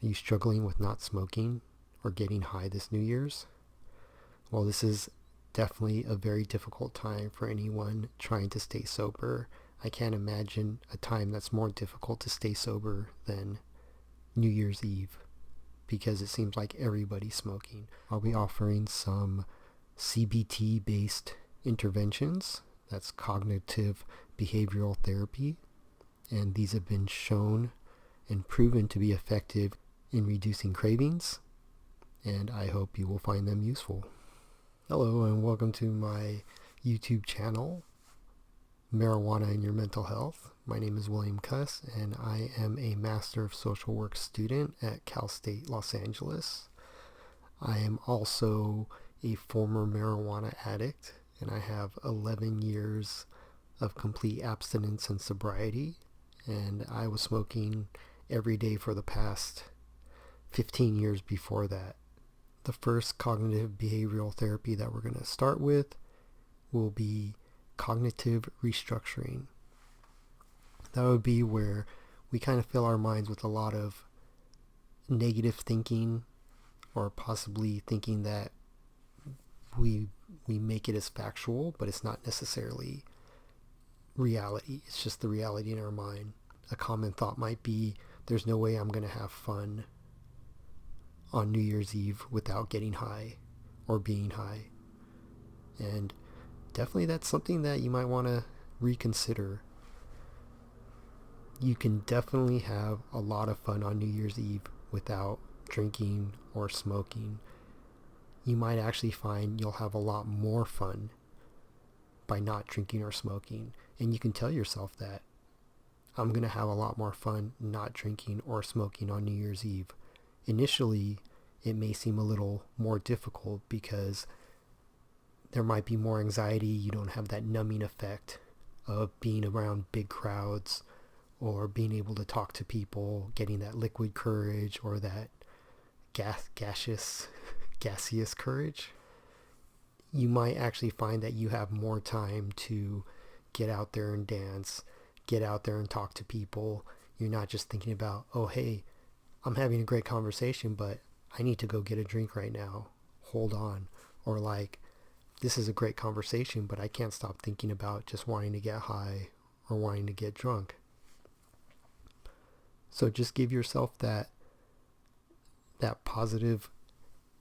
Are you struggling with not smoking or getting high this New Year's? Well, this is definitely a very difficult time for anyone trying to stay sober. I can't imagine a time that's more difficult to stay sober than New Year's Eve, because it seems like everybody's smoking. I'll be offering some CBT based interventions. That's cognitive behavioral therapy. And these have been shown and proven to be effective in reducing cravings. And I hope you will find them useful. Hello and welcome to my YouTube channel, Marijuana and Your Mental Health. My name is William Cuss and I am a Master of Social Work student at Cal State Los Angeles. I am also a former marijuana addict and I have 11 years of complete abstinence and sobriety, and I was smoking every day for the past 15 years before that. The first cognitive behavioral therapy that we're going to start with will be cognitive restructuring. That would be where we kind of fill our minds with a lot of negative thinking, or possibly thinking that we make it as factual, but it's not necessarily reality. It's just the reality in our mind. A common thought might be, there's no way I'm going to have fun on New Year's Eve without getting high or being high. And definitely that's something that you might want to reconsider. You can definitely have a lot of fun on New Year's Eve without drinking or smoking. You might actually find you'll have a lot more fun by not drinking or smoking. And you can tell yourself that I'm going to have a lot more fun not drinking or smoking on New Year's Eve. Initially, it may seem a little more difficult because there might be more anxiety. You don't have that numbing effect of being around big crowds or being able to talk to people, getting that liquid courage or that gaseous courage. You might actually find that you have more time to get out there and dance, get out there and talk to people. You're not just thinking about, oh, hey, I'm having a great conversation, but I need to go get a drink right now. Hold on. Or like, this is a great conversation, but I can't stop thinking about just wanting to get high or wanting to get drunk. So just give yourself that positive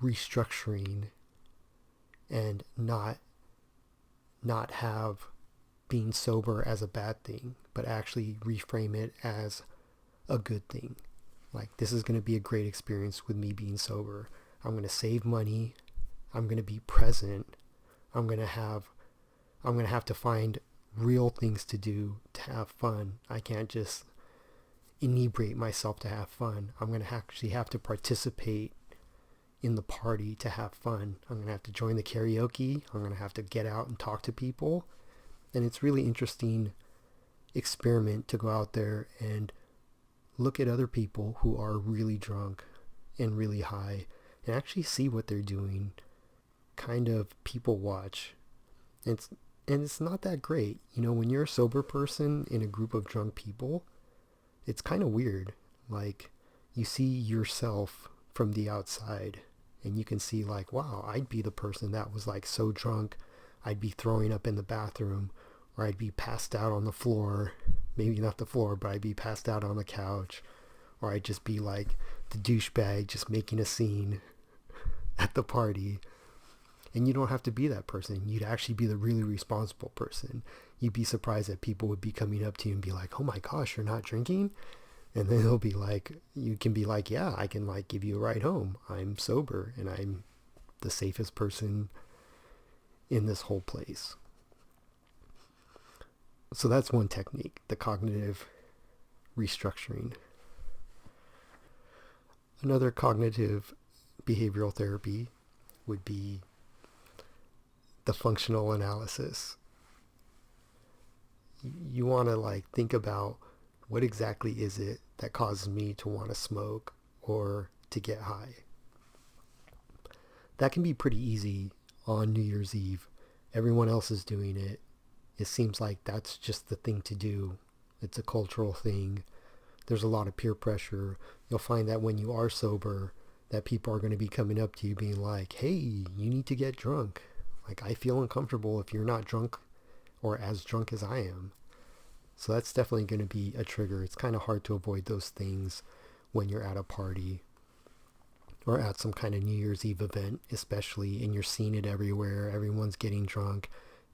restructuring and not have being sober as a bad thing, but actually reframe it as a good thing. Like, this is going to be a great experience with me being sober. I'm going to save money. I'm going to be present. I'm going to have to find real things to do to have fun. I can't just inebriate myself to have fun. I'm going to actually have to participate in the party to have fun. I'm going to have to join the karaoke. I'm going to have to get out and talk to people. And it's really interesting experiment to go out there and look at other people who are really drunk and really high and actually see what they're doing. Kind of people watch. And it's not that great. You know, when you're a sober person in a group of drunk people, it's kind of weird. Like, you see yourself from the outside and you can see like, wow, I'd be the person that was like so drunk I'd be throwing up in the bathroom, or I'd be passed out on the floor. Maybe not the floor, but I'd be passed out on the couch, or I'd just be like the douchebag just making a scene at the party. And you don't have to be that person. You'd actually be the really responsible person. You'd be surprised that people would be coming up to you and be like, oh my gosh, you're not drinking? And then they'll be like, you can be like, yeah, I can like give you a ride home. I'm sober and I'm the safest person in this whole place. So that's one technique, the cognitive restructuring. Another cognitive behavioral therapy would be the functional analysis. You want to like think about, what exactly is it that causes me to want to smoke or to get high? That can be pretty easy on New Year's Eve. Everyone else is doing it. It seems like that's just the thing to do. It's a cultural thing. there's a lot of peer pressure. You'll find that when you are sober, that people are going to be coming up to you being like, hey, you need to get drunk. Like, I feel uncomfortable if you're not drunk or as drunk as I am. So that's definitely going to be a trigger. It's kind of hard to avoid those things when you're at a party or at some kind of New Year's Eve event, especially, and you're seeing it everywhere. Everyone's getting drunk.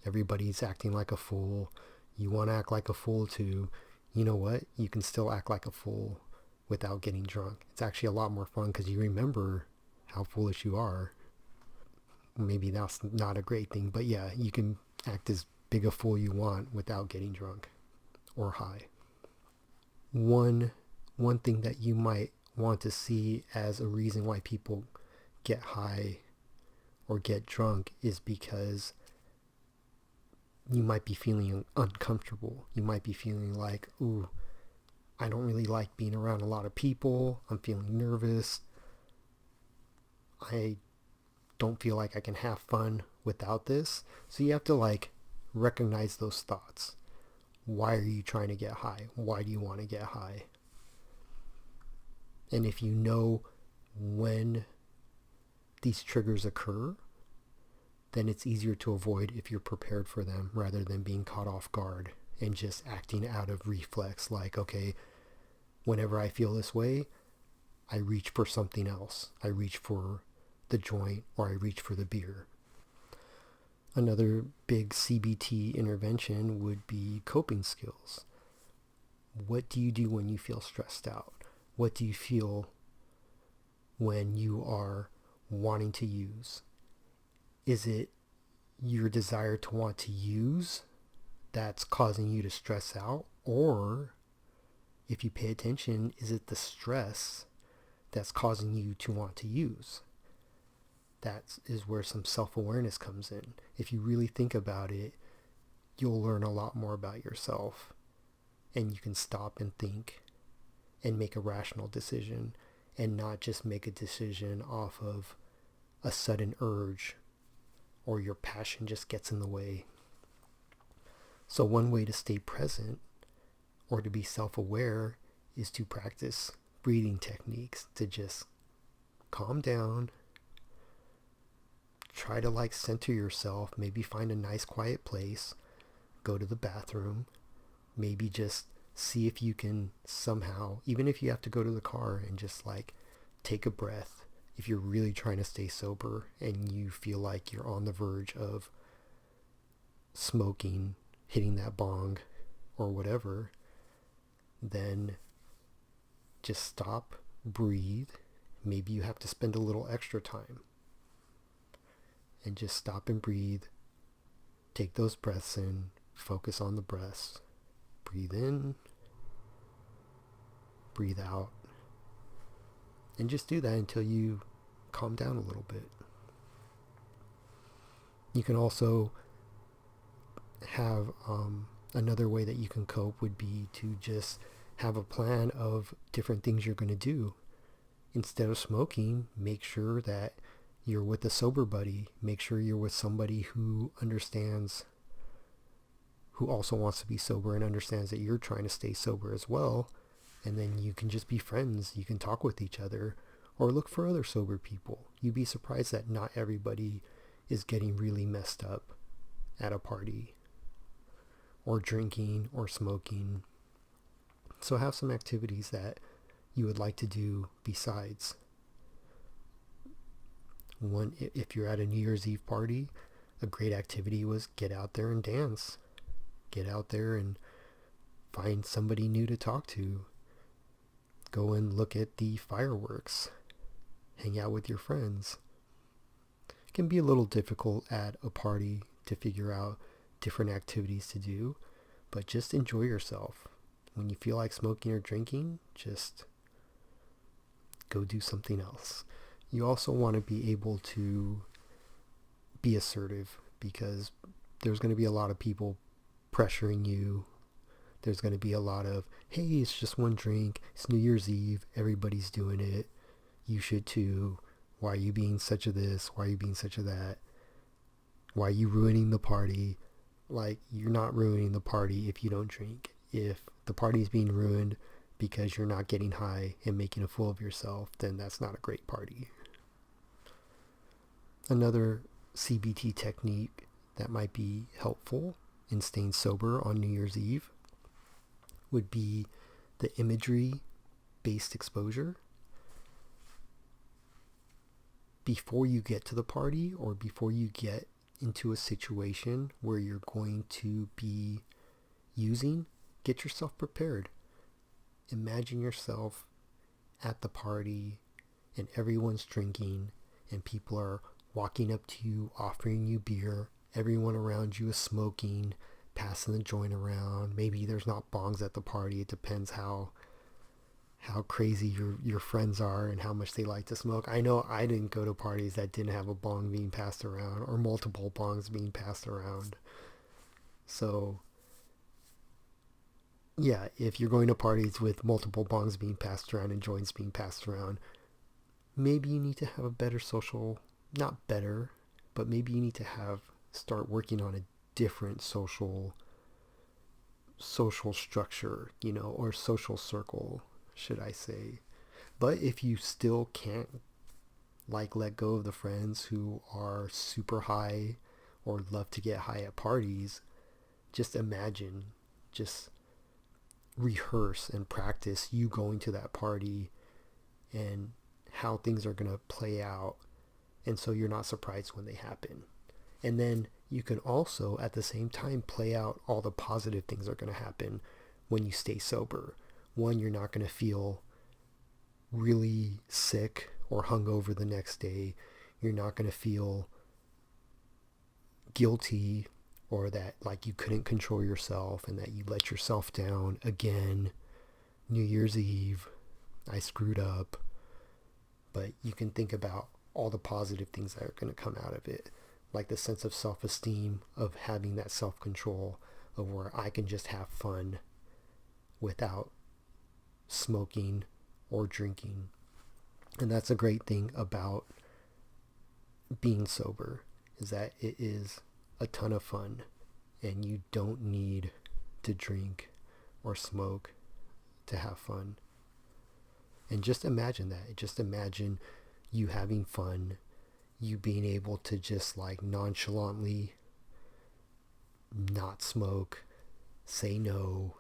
Everybody's acting like a fool. You want to act like a fool too. You know what? You can still act like a fool without getting drunk. It's actually a lot more fun because you remember how foolish you are. Maybe that's not a great thing, but yeah, you can act as big a fool you want without getting drunk or high. One thing that you might want to see as a reason why people get high or get drunk is because you might be feeling uncomfortable. You might be feeling like, ooh, I don't really like being around a lot of people. I'm feeling nervous. I don't feel like I can have fun without this. So you have to like recognize those thoughts. Why are you trying to get high? Why do you want to get high? And if you know when these triggers occur, then it's easier to avoid if you're prepared for them rather than being caught off guard and just acting out of reflex. Like, okay, whenever I feel this way, I reach for something else. I reach for the joint or I reach for the beer. Another big CBT intervention would be coping skills. What do you do when you feel stressed out? What do you feel when you are wanting to use? Is it your desire to want to use that's causing you to stress out? Or, if you pay attention, is it the stress that's causing you to want to use? That is where some self-awareness comes in. If you really think about it, you'll learn a lot more about yourself, and you can stop and think and make a rational decision and not just make a decision off of a sudden urge or your passion just gets in the way. So one way to stay present or to be self-aware is to practice breathing techniques, to just calm down, try to like center yourself, maybe find a nice quiet place, go to the bathroom, maybe just see if you can somehow, even if you have to go to the car and just like take a breath, if you're really trying to stay sober and you feel like you're on the verge of smoking, hitting that bong or whatever, then just stop, breathe. Maybe you have to spend a little extra time and just stop and breathe. Take those breaths in, focus on the breaths. Breathe in, breathe out, and just do that until you calm down a little bit. You can also have another way that you can cope would be to just have a plan of different things you're going to do. Instead of smoking, make sure that you're with a sober buddy. Make sure you're with somebody who understands, who also wants to be sober and understands that you're trying to stay sober as well. And then you can just be friends. You can talk with each other or look for other sober people. You'd be surprised that not everybody is getting really messed up at a party or drinking or smoking. So have some activities that you would like to do besides. One, if you're at a New Year's Eve party, a great activity was get out there and dance. Get out there and find somebody new to talk to. Go and look at the fireworks. Hang out with your friends. It can be a little difficult at a party to figure out different activities to do, but just enjoy yourself. When you feel like smoking or drinking, just go do something else. You also want to be able to be assertive because there's going to be a lot of people pressuring you. There's going to be a lot of, hey, it's just one drink. It's New Year's Eve. Everybody's doing it. You should too. Why are you being such a this? Why are you being such a that? Why are you ruining the party? Like, you're not ruining the party if you don't drink. If the party is being ruined because you're not getting high and making a fool of yourself, then that's not a great party. Another CBT technique that might be helpful in staying sober on New Year's Eve would be the imagery-based exposure. Before you get to the party, or before you get into a situation where you're going to be using, get yourself prepared. Imagine yourself at the party and everyone's drinking and people are walking up to you, offering you beer. Everyone around you is smoking, passing the joint around. Maybe there's not bongs at the party. It depends how crazy your friends are and how much they like to smoke. I know I didn't go to parties that didn't have a bong being passed around or multiple bongs being passed around. So yeah, if you're going to parties with multiple bongs being passed around and joints being passed around, maybe you need to have a better social, not better, but maybe you need to start working on a different social structure, or social circle, should I say. But if you still can't let go of the friends who are super high or love to get high at parties, just imagine, just rehearse and practice you going to that party and how things are going to play out, and so you're not surprised when they happen. And then you can also at the same time play out all the positive things that are going to happen when you stay sober. One, you're not going to feel really sick or hungover the next day. You're not going to feel guilty or that you couldn't control yourself and that you let yourself down again. New Year's Eve, I screwed up. But you can think about all the positive things that are going to come out of it, like the sense of self-esteem, of having that self-control, of where I can just have fun without smoking or drinking. And that's a great thing about being sober, is that it is a ton of fun and you don't need to drink or smoke to have fun. And just imagine that. Just imagine you having fun, you being able to just nonchalantly not smoke, say no,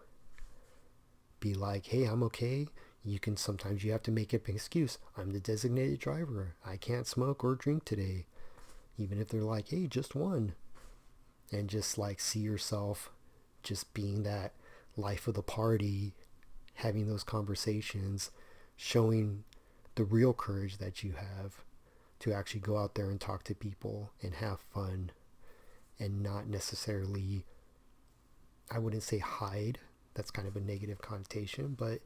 be like, hey, I'm okay. Sometimes you have to make up an excuse. I'm the designated driver. I can't smoke or drink today. Even if they're like, hey, just one. And just see yourself just being that life of the party, having those conversations, showing the real courage that you have to actually go out there and talk to people and have fun and not necessarily, I wouldn't say hide. That's kind of a negative connotation, but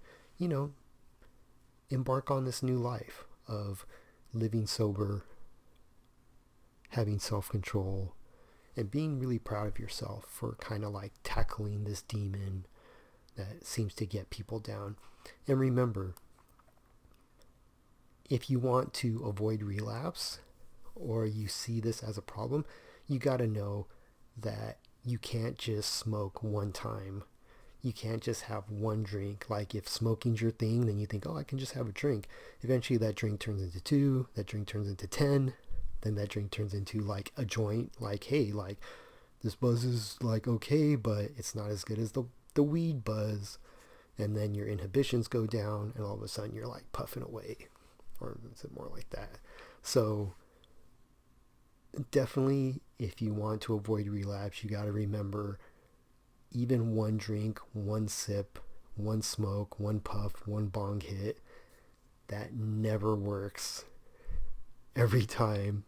embark on this new life of living sober, having self-control, and being really proud of yourself for kind of tackling this demon that seems to get people down. And remember, if you want to avoid relapse or you see this as a problem, you got to know that you can't just smoke one time. You can't just have one drink. If smoking's your thing, then you think, oh, I can just have a drink. Eventually that drink turns into 2, that drink turns into 10, then that drink turns into a joint. Hey, this buzz is okay, but it's not as good as the weed buzz. And then your inhibitions go down and all of a sudden you're puffing away. Or is it more like that? So definitely, if you want to avoid relapse, you got to remember, even one drink, one sip, one smoke, one puff, one bong hit, that never works every time.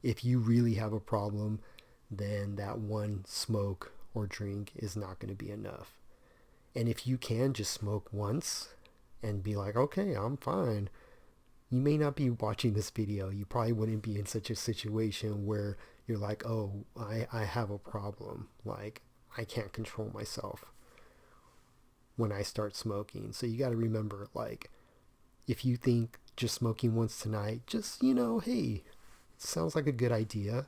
If you really have a problem, then that one smoke or drink is not going to be enough. And if you can just smoke once and be like, okay, I'm fine, you may not be watching this video. You probably wouldn't be in such a situation where you're like, oh, I have a problem. I can't control myself when I start smoking. So you got to remember, if you think just smoking once tonight, just, hey, sounds like a good idea.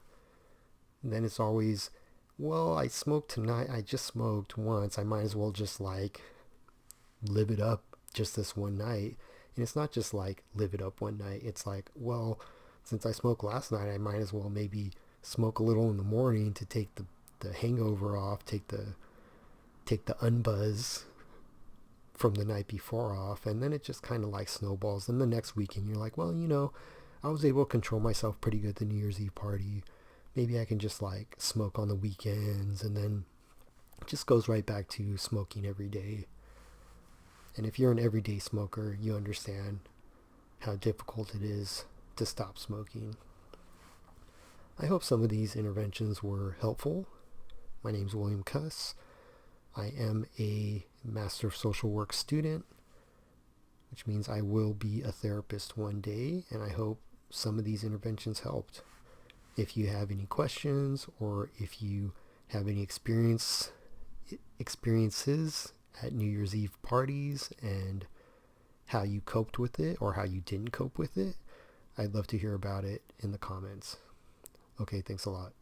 And then it's always, well, I smoked tonight. I just smoked once. I might as well just live it up just this one night. And it's not just like live it up one night. It's like, well, since I smoked last night, I might as well maybe smoke a little in the morning to take the hangover off, take the unbuzz from the night before off, and then it just kind of like snowballs. Then the next weekend you're like, well, I was able to control myself pretty good the New Year's Eve party. Maybe I can just like smoke on the weekends, and then it just goes right back to smoking every day. And if you're an everyday smoker, you understand how difficult it is to stop smoking. I hope some of these interventions were helpful. My name's William Cuss. I am a Master of Social Work student, which means I will be a therapist one day, and I hope some of these interventions helped. If you have any questions, or if you have any experiences at New Year's Eve parties and how you coped with it or how you didn't cope with it, I'd love to hear about it in the comments. Okay, thanks a lot.